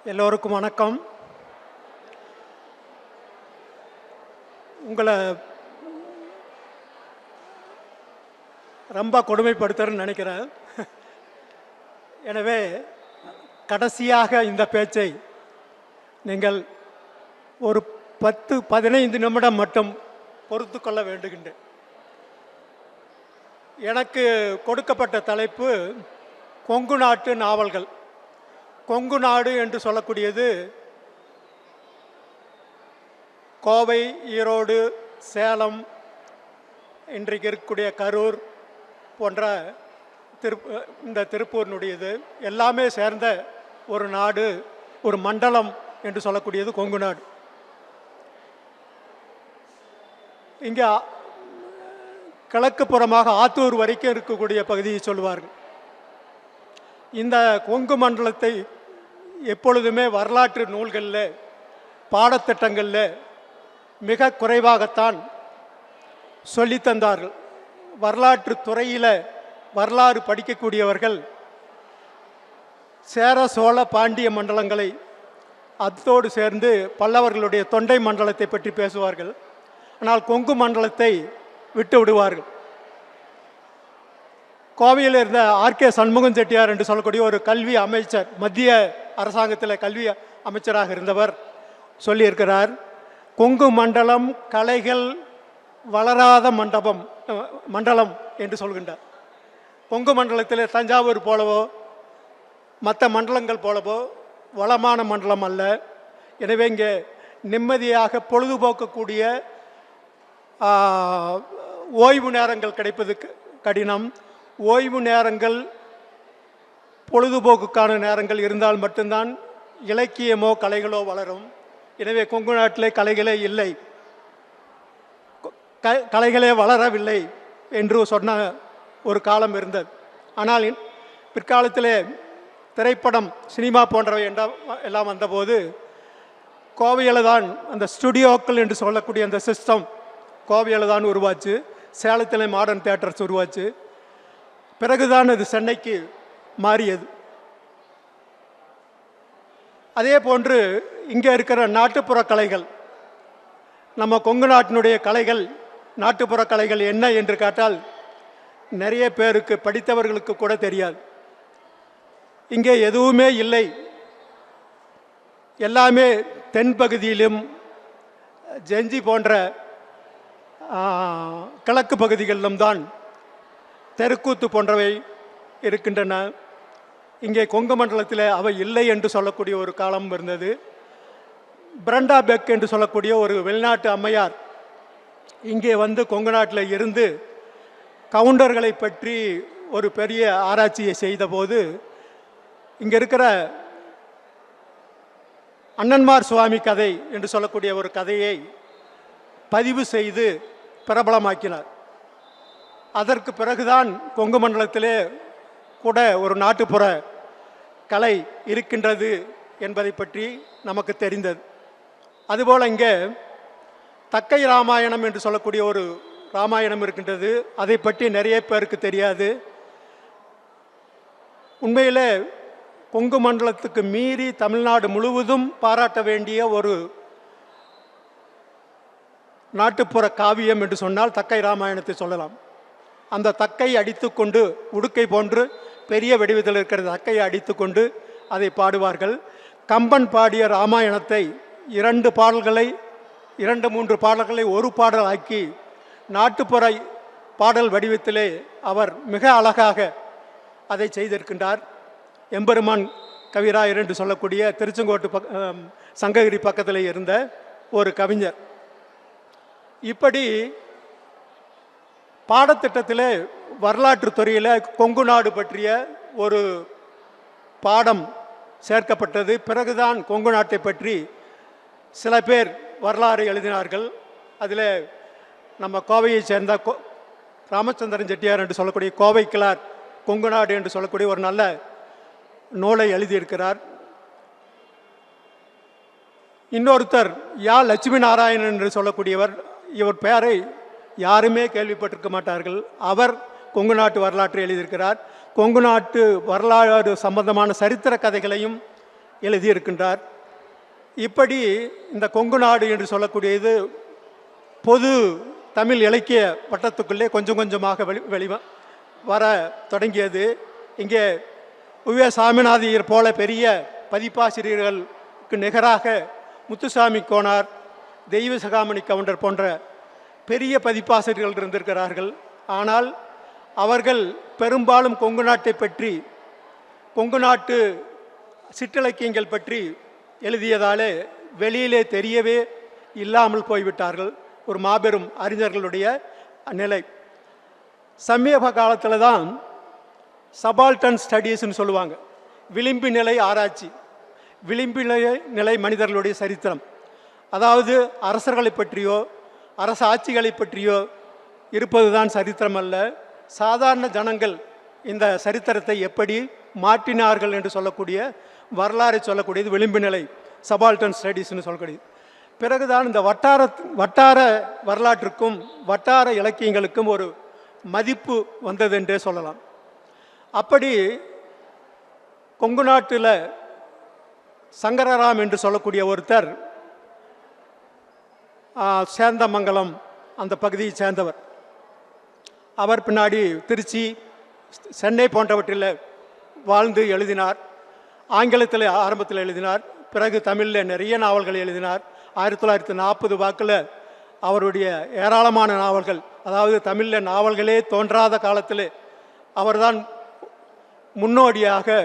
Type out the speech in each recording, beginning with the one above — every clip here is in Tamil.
எல்லோருக்கும் வணக்கம். உங்களை ரொம்ப கொடுமைப்படுத்துறேன்னு நினைக்கிறேன். எனவே கடைசியாக இந்த பேச்சை நீங்கள் ஒரு 10-15 நிமிடம் மட்டும் பொறுத்து கொள்ள வேண்டுகின்றேன். எனக்கு கொடுக்கப்பட்ட தலைப்பு கொங்கு நாட்டு நாவல்கள். கொங்கு நாடு என்று சொல்லக்கூடியது கோவை, ஈரோடு, சேலம், இன்றைக்கு இருக்கக்கூடிய கரூர் போன்ற இந்த திருப்பூரினுடையது எல்லாமே சேர்ந்த ஒரு நாடு, ஒரு மண்டலம் என்று சொல்லக்கூடியது கொங்கு நாடு. இங்கே கிழக்கு புறமாக ஆத்தூர் வரைக்கும் இருக்கக்கூடிய பகுதியை சொல்லுவார்கள். இந்த கொங்கு மண்டலத்தை எப்பொழுதுமே வரலாற்று நூல்களில், பாடத்திட்டங்களில் மிக குறைவாகத்தான் சொல்லித்தந்தார்கள். வரலாற்று துறையில் வரலாறு படிக்கக்கூடியவர்கள் சேர, சோழ, பாண்டிய மண்டலங்களை அதோடு சேர்ந்து பல்லவர்களுடைய தொண்டை மண்டலத்தை பற்றி பேசுவார்கள். ஆனால் கொங்கு மண்டலத்தை விட்டு விடுவார்கள். கோவையில் இருந்த ஆர்கே சண்முகம் செட்டியார் என்று சொல்லக்கூடிய ஒரு கல்வி அமைச்சர், மத்திய அரசாங்கத்தில் கல்வி அமைச்சராக இருந்தவர் சொல்லியிருக்கிறார், கொங்கு மண்டலம் கலைகள் வளராத மண்டலம் என்று சொல்கின்றார். கொங்கு மண்டலத்தில் தஞ்சாவூர் போலவோ மற்ற மண்டலங்கள் போலவோ வளமான மண்டலம் அல்ல. எனவே இங்கே நிம்மதியாக பொழுதுபோக்கக்கூடிய ஓய்வு நேரங்கள் கிடைப்பது கடினம். ஓய்வு நேரங்கள், பொழுதுபோக்குக்கான நேரங்கள் இருந்தால் மட்டும்தான் இலக்கியமோ கலைகளோ வளரும். எனவே கொங்கு நாட்டிலே கலைகளே இல்லை, கலைகளே வளரவில்லை என்று சொன்ன ஒரு காலம் இருந்தது. ஆனால் பிற்காலத்திலே திரைப்படம், சினிமா போன்றவை எல்லாம் வந்தபோது கோவையில் தான் அந்த ஸ்டுடியோக்கள் என்று சொல்லக்கூடிய அந்த சிஸ்டம் கோவையில் தான் உருவாச்சு. சேலத்தில் மாடர்ன் தியேட்டர்ஸ் உருவாச்சு. பிறகுதான் அது சென்னைக்கு மாறியது. அதே போன்று இங்கே இருக்கிற நாட்டுப்புற கலைகள், நம்ம கொங்கு நாட்டினுடைய கலைகள், நாட்டுப்புற கலைகள் என்ன என்று கேட்டால் நிறைய பேருக்கு, படித்தவர்களுக்கு கூட தெரியாது. இங்கே எதுவுமே இல்லை. எல்லாமே தென்பகுதியிலும் ஜெஞ்சி போன்ற கிழக்கு பகுதிகளிலும் தான் தெருக்கூத்து போன்றவை இருக்கின்றன. இங்கே கொங்கு மண்டலத்தில் அவை இல்லை என்று சொல்லக்கூடிய ஒரு காலம் இருந்தது. பிரண்டா பெக் என்று சொல்லக்கூடிய ஒரு வெளிநாட்டு அம்மையார் இங்கே வந்து கொங்கு நாட்டில் இருந்து கவுண்டர்களை பற்றி ஒரு பெரிய ஆராய்ச்சியை செய்தபோது இங்கே இருக்கிற அண்ணன்மார் சுவாமி கதை என்று சொல்லக்கூடிய ஒரு கதையை பதிவு செய்து பிரபலமாக்கினார். அதற்கு பிறகுதான் கொங்கு மண்டலத்திலே கூட ஒரு நாட்டுப்புற கலை இருக்கின்றது என்பதை பற்றி நமக்கு தெரிந்தது. அதுபோல் இங்கே தக்கை ராமாயணம் என்று சொல்லக்கூடிய ஒரு ராமாயணம் இருக்கின்றது. அதை பற்றி நிறைய பேருக்கு தெரியாது. உண்மையிலே கொங்கு மண்டலத்துக்கு மீறி தமிழ்நாடு முழுவதும் பாராட்ட வேண்டிய ஒரு நாட்டுப்புற காவியம் என்று சொன்னால் தக்கை ராமாயணத்தை சொல்லலாம். அந்த தக்கை அடித்து கொண்டு, உடுக்கை போன்று பெரிய வடிவத்தில் இருக்கிற தக்கையை அடித்து கொண்டு அதை பாடுவார்கள். கம்பன் பாடிய ராமாயணத்தை 2 பாடல்களை, 2-3 பாடல்களை ஒரு பாடல் ஆக்கி நாட்டுப்புற பாடல் வடிவத்திலே அவர் மிக அழகாக அதை செய்திருக்கின்றார். எம்பெருமான் கவிராயர் என்று சொல்லக்கூடிய திருச்செங்கோட்டு சங்ககிரி பக்கத்தில் இருந்த ஒரு கவிஞர். இப்படி பாடத்திட்டத்தில் வரலாற்று துறையில் கொங்கு நாடு பற்றிய ஒரு பாடம் சேர்க்கப்பட்டது. பிறகுதான் கொங்கு நாட்டை பற்றி சில பேர் வரலாறு எழுதினார்கள். அதில் நம்ம கோவையை சேர்ந்த ராமச்சந்திரன் செட்டியார் என்று சொல்லக்கூடிய கோவை கிளார் கொங்கு நாடு என்று சொல்லக்கூடிய ஒரு நல்ல நூலை எழுதியிருக்கிறார். இன்னொருத்தர் யா லட்சுமி நாராயணன் என்று சொல்லக்கூடியவர், இவர் பெயரை யாருமே கேள்விப்பட்டிருக்க மாட்டார்கள். அவர் கொங்கு நாட்டு வரலாற்றை எழுதியிருக்கிறார். கொங்கு நாட்டு வரலாறு சம்பந்தமான சரித்திர கதைகளையும் எழுதியிருக்கின்றார். இப்படி இந்த கொங்கு நாடு என்று சொல்லக்கூடியது பொது தமிழ் இலக்கிய வட்டத்துக்குள்ளே கொஞ்சம் கொஞ்சமாக வெளி வர தொடங்கியது. இங்கே உவே சாமிநாதையர் போல பெரிய பதிப்பாசிரியர்களுக்கு நிகராக முத்துசாமி கோனார், தெய்வ சகாமணி கவுண்டர் போன்ற பெரிய பதிப்பாசிரியர்கள் இருந்திருக்கிறார்கள். ஆனால் அவர்கள் பெரும்பாலும் கொங்கு நாட்டை பற்றி, கொங்கு நாட்டு சிற்றிலக்கியங்கள் பற்றி எழுதியதாலே வெளியிலே தெரியவே இல்லாமல் போய்விட்டார்கள். ஒரு மாபெரும் அறிஞர்களுடைய நிலை. சமீப காலத்தில் தான் சபால்டன் ஸ்டடீஸ்ன்னு சொல்லுவாங்க, விளிம்பு நிலை ஆராய்ச்சி, விளிம்பு நிலை மனிதர்களுடைய சரித்திரம். அதாவது அரசர்களை பற்றியோ அரச ஆட்சிகளை பற்றியோ இருப்பது தான் சரித்திரம் அல்ல, சாதாரண ஜனங்கள் இந்த சரித்திரத்தை எப்படி மாற்றினார்கள் என்று சொல்லக்கூடிய வரலாறை சொல்லக்கூடியது விளிம்பு நிலை சபால்டன் ஸ்டடீஸ்ன்னு சொல்லக்கூடியது. பிறகுதான் இந்த வட்டார வரலாற்றுக்கும் வட்டார இலக்கியங்களுக்கும் ஒரு மதிப்பு வந்தது என்றே சொல்லலாம். அப்படி கொங்கு நாட்டில் சங்கரராம் என்று சொல்லக்கூடிய ஒருத்தர் சேந்தமங்கலம் அந்த பகுதியை சேர்ந்தவர். அவர் பின்னாடி திருச்சி, சென்னை போன்றவற்றில் வாழ்ந்து எழுதினார். ஆங்கிலத்தில் ஆரம்பத்தில் எழுதினார், பிறகு தமிழில் நிறைய நாவல்கள் எழுதினார். 1940 வாக்கில் அவருடைய ஏராளமான நாவல்கள், அதாவது தமிழில் நாவல்களே தோன்றாத காலத்தில் அவர்தான் முன்னோடியாக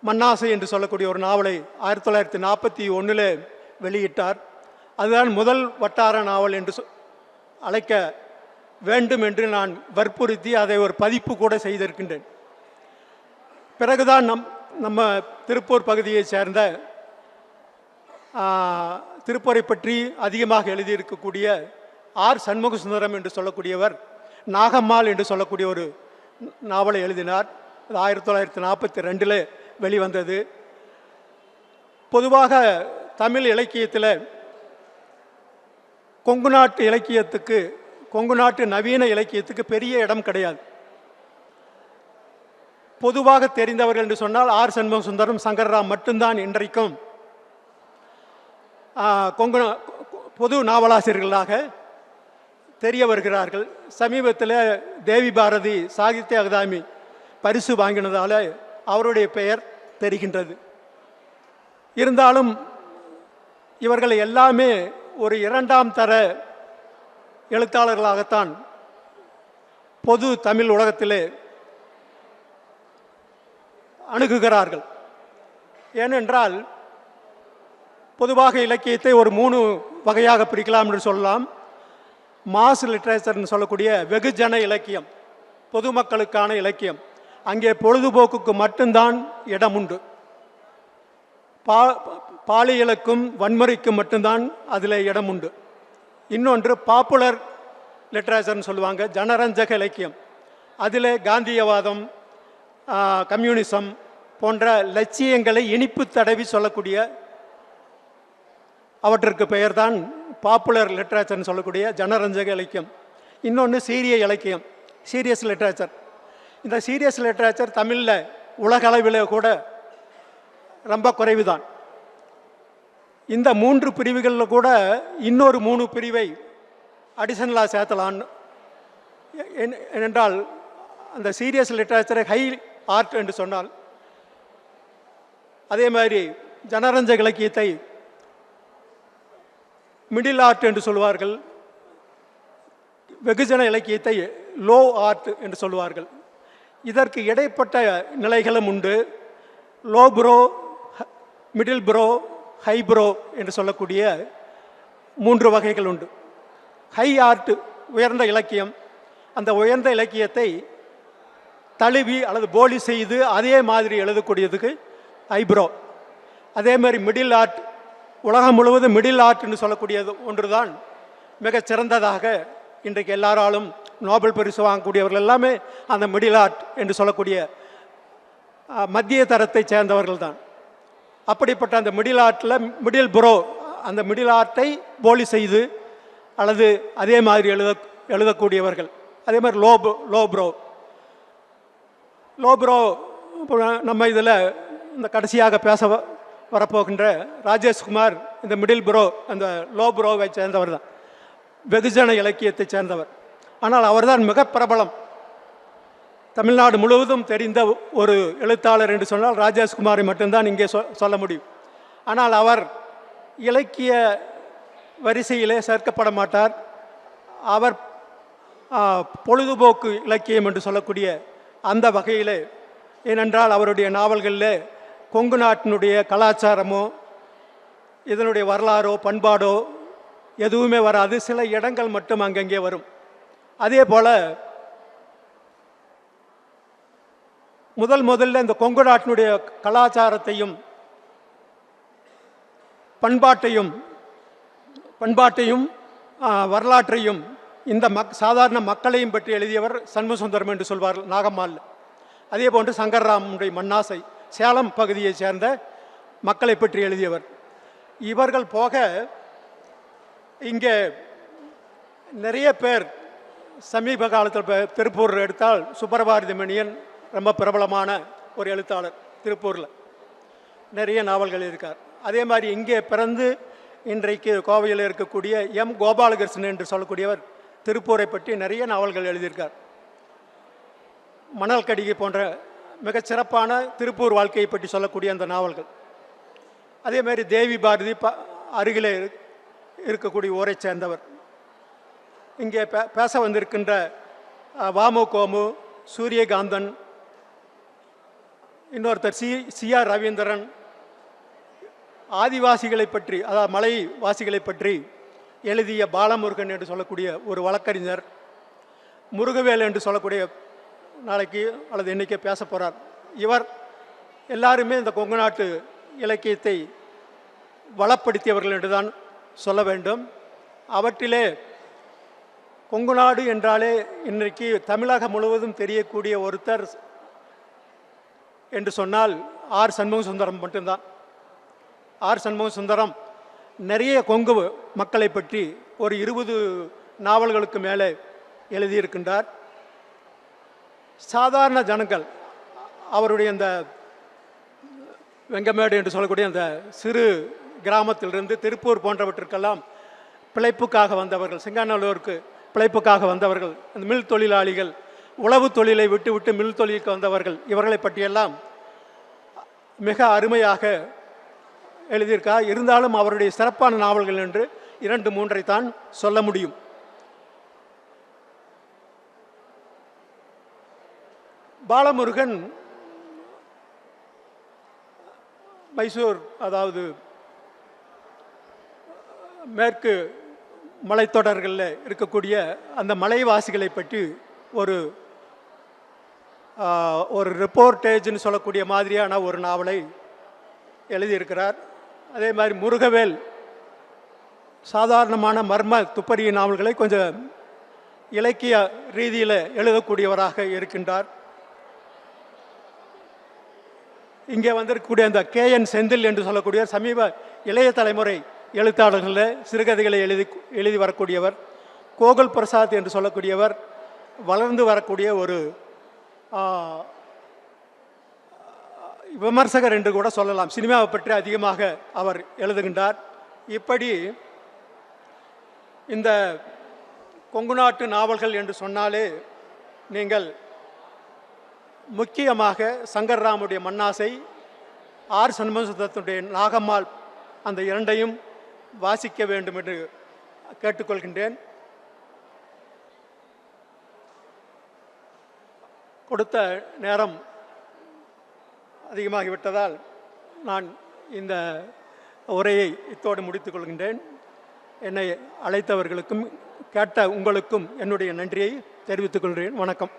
மண்ணாசை என்று சொல்லக்கூடிய ஒரு நாவலை 1941 வெளியிட்டார். அதுதான் முதல் வட்டார நாவல் என்று அழைக்க வேண்டும் என்று நான் வற்புறுத்தி அதை ஒரு பதிப்பு கூட செய்திருக்கின்றேன். பிறகுதான் நம்ம திருப்பூர் பகுதியை சேர்ந்த திருப்பூரை பற்றி அதிகமாக எழுதியிருக்கக்கூடிய ஆர் சண்முக சுந்தரம் என்று சொல்லக்கூடியவர் நாகம்மாள் என்று சொல்லக்கூடிய ஒரு நாவலை எழுதினார். அது 1942 வெளிவந்தது. பொதுவாக தமிழ் இலக்கியத்தில் கொங்கு நாட்டு இலக்கியத்துக்கு, கொங்கு நாட்டு நவீன இலக்கியத்துக்கு பெரிய இடம் கிடையாது. பொதுவாக தெரிந்தவர்கள் என்று சொன்னால் ஆர் சண்முக சுந்தரம், சங்கரராம் மட்டும்தான் இன்றைக்கும் பொது நாவலாசிரியர்களாக தெரிய வருகிறார்கள். சமீபத்தில் தேவி பாரதி சாகித்ய அகாதமி பரிசு வாங்கினதால் அவருடைய பெயர் தெரிகின்றது. இருந்தாலும் இவர்கள் எல்லாமே ஒரு இரண்டாம் தர எழுத்தாளர்களாகத்தான் பொது தமிழ் உலகத்திலே அணுகுகிறார்கள். ஏனென்றால் பொதுவாக இலக்கியத்தை ஒரு 3 வகையாக பிரிக்கலாம் என்று சொல்லலாம். மாஸ் லிட்ரேச்சர்னு சொல்லக்கூடிய வெகுஜன இலக்கியம், பொதுமக்களுக்கான இலக்கியம், அங்கே பொழுதுபோக்குக்கு மட்டும்தான் இடம் உண்டு. பாலியலுக்கும் வன்முறைக்கும் மட்டும்தான் அதில் இடம் உண்டு. இன்னொன்று பாப்புலர் லிட்ரேச்சர்னு சொல்லுவாங்க, ஜனரஞ்சக இலக்கியம். அதில் காந்தியவாதம், கம்யூனிசம் போன்ற லட்சியங்களை இனிப்பு தடவி சொல்லக்கூடிய அவற்றிற்கு பெயர்தான் பாப்புலர் லிட்ரேச்சர்னு சொல்லக்கூடிய ஜனரஞ்சக இலக்கியம். இன்னொன்று சீரிய இலக்கியம், சீரியஸ் லிட்ரேச்சர். இந்த சீரியஸ் லிட்ரேச்சர் தமிழில் உலகளவில் கூட ரொம்ப குறைவு தான். இந்த 3 பிரிவுகளில் கூட இன்னொரு 3 பிரிவை அடிஷனலாக சேர்த்தலான்னு. ஏனென்றால் அந்த சீரியஸ் லிட்ரேச்சரை ஹை ஆர்ட் என்று சொன்னால், அதே மாதிரி ஜனரஞ்சக இலக்கியத்தை மிடில் ஆர்ட் என்று சொல்வார்கள், வெகுஜன இலக்கியத்தை லோ ஆர்ட் என்று சொல்வார்கள். இதற்கு இடைப்பட்ட நிலைகளும் உண்டு. Low bro, middle bro, hi bro என்று சொல்லக்கூடிய 3 வகைகள் உண்டு. ஹை ஆர்ட் உயர்ந்த இலக்கியம், அந்த உயர்ந்த இலக்கியத்தை தழுவி அல்லது போலி செய்து அதே மாதிரி எழுதக்கூடியதுக்கு ஐப்ரோ. அதே மாதிரி மிடில் ஆர்ட், உலகம் முழுவதும் மிடில் ஆர்ட்னு சொல்லக்கூடியது ஒன்று தான் மிகச் சிறந்ததாக இன்றைக்கு எல்லாராலும் நோபல் பரிசு வாங்கக்கூடியவர்கள் எல்லாமே அந்த மிடில் ஆர்ட் என்று சொல்லக்கூடிய மத்திய தரத்தை சேர்ந்தவர்கள் தான். அப்படிப்பட்ட அந்த மிடில் ஆர்ட்டில் மிடில் ப்ரோ, அந்த மிடில் ஆர்ட்டை போலி செய்து அல்லது அதே மாதிரி எழுதக்கூடியவர்கள். அதே மாதிரி லோ ப்ரோ நம்ம இதில் இந்த கடைசியாக பேச வரப்போகின்ற ராஜேஷ்குமார் இந்த மிடில் ப்ரோ அந்த லோ ப்ரோவை சேர்ந்தவர் தான், வெகுஜன இலக்கியத்தை சேர்ந்தவர். ஆனால் அவர்தான் மிக பிரபலம், தமிழ்நாடு முழுவதும் தெரிந்த ஒரு எழுத்தாளர் என்று சொன்னால் ராஜேஷ்குமாரை மட்டும்தான் இங்கே சொல்ல முடியும். ஆனால் அவர் இலக்கிய வரிசையிலே சேர்க்கப்பட மாட்டார். அவர் பொழுதுபோக்கு இலக்கியம் என்று சொல்லக்கூடிய அந்த வகையிலே, ஏனென்றால் அவருடைய நாவல்களில் கொங்கு நாட்டினுடைய கலாச்சாரமோ இதனுடைய வரலாறோ பண்பாடோ எதுவுமே வராது, சில இடங்கள் மட்டும் அங்கங்கே வரும். அதே போல் முதல்ல இந்த கொங்கு நாட்டினுடைய கலாச்சாரத்தையும் பண்பாட்டையும் வரலாற்றையும் இந்த சாதாரண மக்களையும் பற்றி எழுதியவர் சண்முகசுந்தரம் என்று சொல்வார்கள் நாகம்மாள். அதே போன்று சங்கர்ராமனுடைய மண்ணாசை சேலம் பகுதியை சேர்ந்த மக்களை பற்றி எழுதியவர். இவர்கள் போக இங்கே நிறைய பேர் சமீப காலத்தில் திருப்பூர் எடுத்தால் சுப்பரபாரதி மணியன் ரொம்ப பிரபலமான ஒரு எழுத்தாளர், திருப்பூரில் நிறைய நாவல்கள் இருக்கார். அதே மாதிரி இங்கே பிறந்து இன்றைக்கு கோவையில் இருக்கக்கூடிய எம் கோபாலகிருஷ்ணன் என்று சொல்லக்கூடியவர் திருப்பூரை பற்றி நிறைய நாவல்கள் எழுதியிருக்கார். மணல் கடிகை போன்ற மிகச்சிறப்பான திருப்பூர் வாழ்க்கையை பற்றி சொல்லக்கூடிய அந்த நாவல்கள். அதே மாதிரி தேவி பாரதி அருகிலே இருக்கக்கூடிய ஊரை சேர்ந்தவர். இங்கே பேச வந்திருக்கின்ற வாமு கோமு, சூரியகாந்தன், இன்னொருத்தர் சி.ஆர். ரவீந்திரன், ஆதிவாசிகளை பற்றி அதாவது மலைவாசிகளை பற்றி எழுதிய பாலமுருகன் என்று சொல்லக்கூடிய ஒரு வழக்கறிஞர், முருகவேல் என்று சொல்லக்கூடிய நாளைக்கு அல்லது இன்றைக்கே பேச போகிறார். இவர் எல்லாருமே இந்த கொங்கு நாட்டு இலக்கியத்தை வளப்படுத்தியவர்கள் என்று தான் சொல்ல வேண்டும். அவற்றிலே கொங்கு நாடு என்றாலே இன்றைக்கு தமிழகம் முழுவதும் தெரியக்கூடிய ஒருத்தர் என்று சொன்னால் ஆர். சண்முகசுந்தரம் மட்டும்தான். ஆர். சண்முகசுந்தரம் நிறைய கொங்கு மக்களை பற்றி ஒரு 20 நாவல்களுக்கு மேலே எழுதியிருக்கின்றார். சாதாரண ஜனங்கள் அவருடைய அந்த வெங்கமேடு என்று சொல்லக்கூடிய அந்த சிறு கிராமத்திலிருந்து திருப்பூர் போன்றவற்றிற்கெல்லாம் பிழைப்புக்காக வந்தவர்கள், சிங்காநல்லூருக்கு பிழைப்புக்காக வந்தவர்கள், அந்த மில் தொழிலாளிகள், உழவு தொழிலை விட்டு மில் தொழிலுக்கு வந்தவர்கள், இவர்களை பற்றியெல்லாம் மிக அருமையாக எழுதியிருக்கார். இருந்தாலும் அவருடைய சிறப்பான நாவல்கள் என்று 2-3 தான் சொல்ல முடியும். பாலமுருகன் மைசூர் அதாவது மேற்கு மலைத்தொடர்களில் இருக்கக்கூடிய அந்த மலைவாசிகளை பற்றி ஒரு ரிப்போர்ட்டேஜ்னு சொல்லக்கூடிய மாதிரியான ஒரு நாவலை எழுதியிருக்கிறார். அதே மாதிரி முருகவேல் சாதாரணமான மர்ம துப்பறிய நாவல்களை கொஞ்சம் இலக்கிய ரீதியில் எழுதக்கூடியவராக இருக்கின்றார். இங்கே வந்திருக்கக்கூடிய அந்த K.N. செந்தில் என்று சொல்லக்கூடிய சமீப இளைய தலைமுறை எழுத்தாளர்களில் சிறுகதைகளை எழுதி வரக்கூடியவர். கோகுல் பிரசாத் என்று சொல்லக்கூடியவர் வளர்ந்து வரக்கூடிய ஒரு விமர்சகர் என்று கூட சொல்லலாம். சினிமாவை பற்றி அதிகமாக அவர் எழுதுகின்றார். இப்படி இந்த கொங்கு நாட்டு நாவல்கள் என்று சொன்னாலே நீங்கள் முக்கியமாக சங்கர்ராமுடைய மண்ணாசை, ஆர். சண்முகசுந்தரத்துடைய நாகம்மாள், அந்த 2ஐயும் வாசிக்க வேண்டும் என்று கேட்டுக்கொள்கின்றேன். கொடுத்த நேரம் அதிகமாகிவிட்டதால் நான் இந்த உரையை இத்தோடு முடித்துக் கொள்கின்றேன். என்னை அழைத்தவர்களுக்கும் கேட்ட உங்களுக்கும் என்னுடைய நன்றியை தெரிவித்துக் கொள்கிறேன். வணக்கம்.